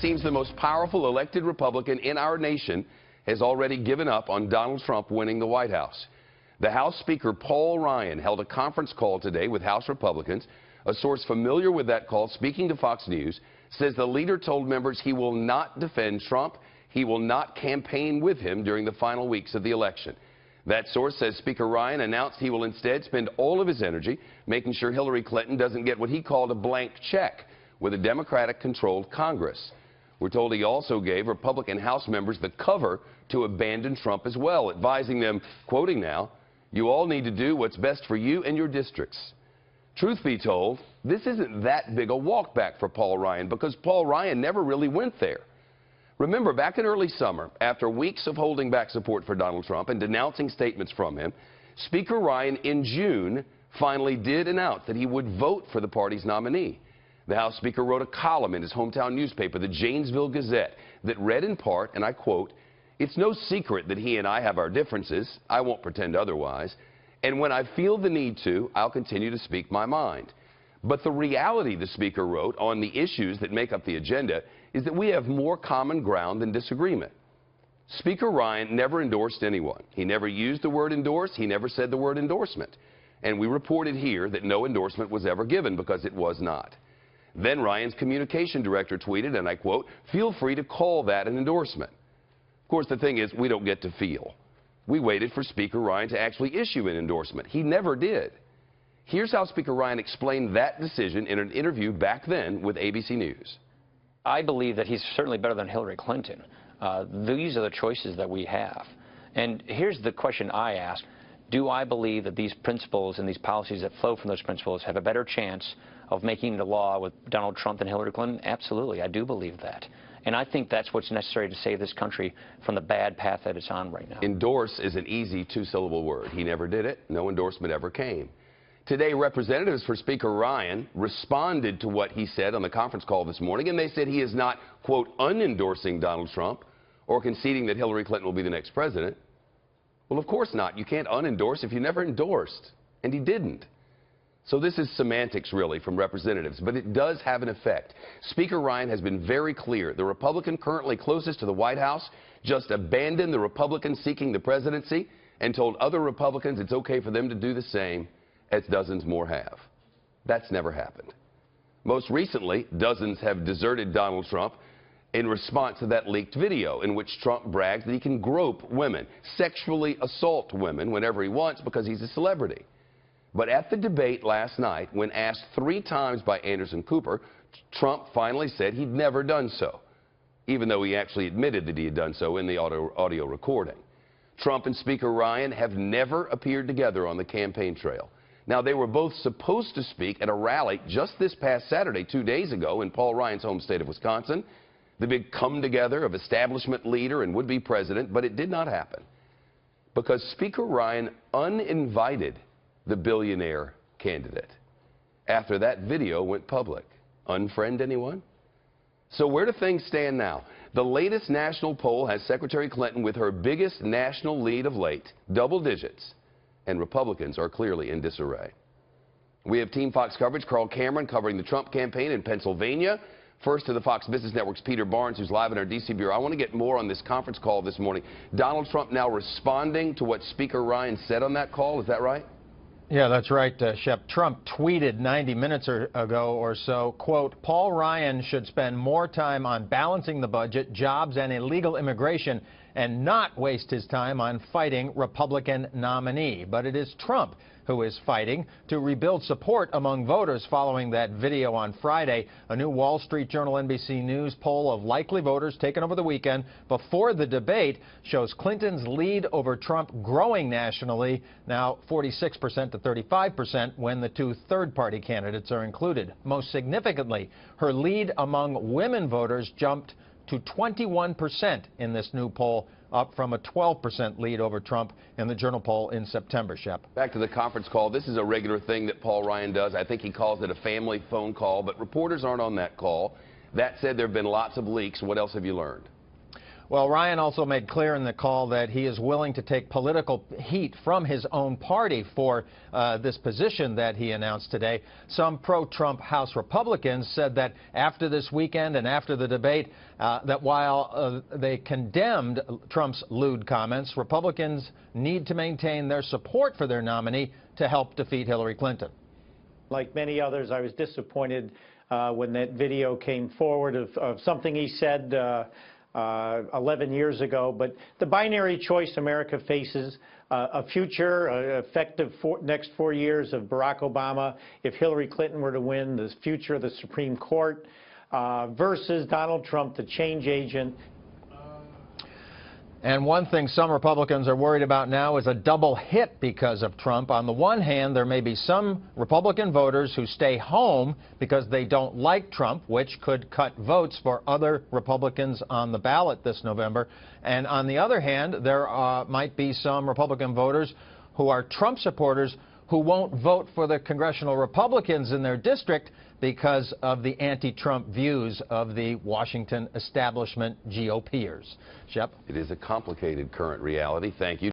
seems the most powerful elected Republican in our nation has already given up on Donald Trump winning the White House. The House Speaker Paul Ryan held a conference call today with House Republicans. A source familiar with that call, speaking to Fox News, says the leader told members he will not defend Trump. He will not campaign with him during the final weeks of the election. That source says Speaker Ryan announced he will instead spend all of his energy making sure Hillary Clinton doesn't get what he called a blank check with a Democratic-controlled Congress. We're told he also gave Republican House members the cover to abandon Trump as well, advising them, quoting now, "You all need to do what's best for you and your districts." Truth be told, this isn't that big a walk back for Paul Ryan because Paul Ryan never really went there. Remember, back in early summer, after weeks of holding back support for Donald Trump and denouncing statements from him, Speaker Ryan in June finally did announce that he would vote for the party's nominee. The House Speaker wrote a column in his hometown newspaper, the Janesville Gazette, that read in part, and I quote, "It's no secret that he and I have our differences. I won't pretend otherwise. And when I feel the need to, I'll continue to speak my mind. But the reality," the Speaker wrote, "on the issues that make up the agenda is that we have more common ground than disagreement." Speaker Ryan never endorsed anyone. He never used the word endorse. He never said the word endorsement. And we reported here that no endorsement was ever given because it was not. Then Ryan's communication director tweeted, and I quote, "Feel free to call that an endorsement." Of course, the thing is, we don't get to feel. We waited for Speaker Ryan to actually issue an endorsement. He never did. Here's how Speaker Ryan explained that decision in an interview back then with ABC News. I believe that he's certainly better than Hillary Clinton. These are the choices that we have. And here's the question I ask. Do I believe that these principles and these policies that flow from those principles have a better chance of making the law with Donald Trump than Hillary Clinton? Absolutely. I do believe that. And I think that's what's necessary to save this country from the bad path that it's on right now. Endorse is an easy two-syllable word. He never did it. No endorsement ever came. Today, representatives for Speaker Ryan responded to what he said on the conference call this morning, and they said he is not, quote, unendorsing Donald Trump or conceding that Hillary Clinton will be the next president. Well, of course not. You can't unendorse if you never endorsed, and he didn't. So this is semantics, really, from representatives, but it does have an effect. Speaker Ryan has been very clear. The Republican currently closest to the White House just abandoned the Republican seeking the presidency and told other Republicans it's okay for them to do the same, as dozens more have. That's never happened. Most recently, dozens have deserted Donald Trump in response to that leaked video in which Trump brags that he can grope women, sexually assault women whenever he wants because he's a celebrity. But at the debate last night, when asked 3 times by Anderson Cooper, Trump finally said he'd never done so, even though he actually admitted that he had done so in the audio recording. Trump and Speaker Ryan have never appeared together on the campaign trail. Now, they were both supposed to speak at a rally just this past Saturday, 2 days ago, in Paul Ryan's home state of Wisconsin, the big come-together of establishment leader and would-be president, but it did not happen because Speaker Ryan uninvited the billionaire candidate after that video went public. Unfriend anyone? So where do things stand now? The latest national poll has Secretary Clinton with her biggest national lead of late, double digits, and Republicans are clearly in disarray. We have Team Fox coverage. Carl Cameron covering the Trump campaign in Pennsylvania. First to the Fox Business Network's Peter Barnes, who's live in our D.C. bureau. I want to get more on this conference call this morning. Donald Trump now responding to what Speaker Ryan said on that call. Is that right? Yeah, that's right, Shep. Trump tweeted 90 minutes ago or so, quote, "Paul Ryan should spend more time on balancing the budget, jobs, and illegal immigration, and not waste his time on fighting Republican nominee." But it is Trump who is fighting to rebuild support among voters following that video on Friday. A new Wall Street Journal NBC News poll of likely voters taken over the weekend before the debate shows Clinton's lead over Trump growing nationally, now 46% to 35% when the 2 third-party candidates are included. Most significantly, her lead among women voters jumped to 21% in this new poll, up from a 12% lead over Trump in the Journal poll in September, Shep. Back to the conference call. This is a regular thing that Paul Ryan does. I think he calls it a family phone call, but reporters aren't on that call. That said, there have been lots of leaks. What else have you learned? Well, Ryan also made clear in the call that he is willing to take political heat from his own party for this position that he announced today. Some pro-Trump House Republicans said that after this weekend and after the debate, that while they condemned Trump's lewd comments, Republicans need to maintain their support for their nominee to help defeat Hillary Clinton. Like many others, I was disappointed when that video came forward of something he said 11 years ago. But the binary choice America faces, a future effective next 4 years of Barack Obama, if Hillary Clinton were to win, the future of the Supreme Court, versus Donald Trump, the change agent. And one thing some Republicans are worried about now is a double hit because of Trump. On the one hand, there may be some Republican voters who stay home because they don't like Trump, which could cut votes for other Republicans on the ballot this November. And on the other hand, there might be some Republican voters who are Trump supporters who won't vote for the congressional Republicans in their district because of the anti-Trump views of the Washington establishment GOPers. Shep? It is a complicated current reality. Thank you.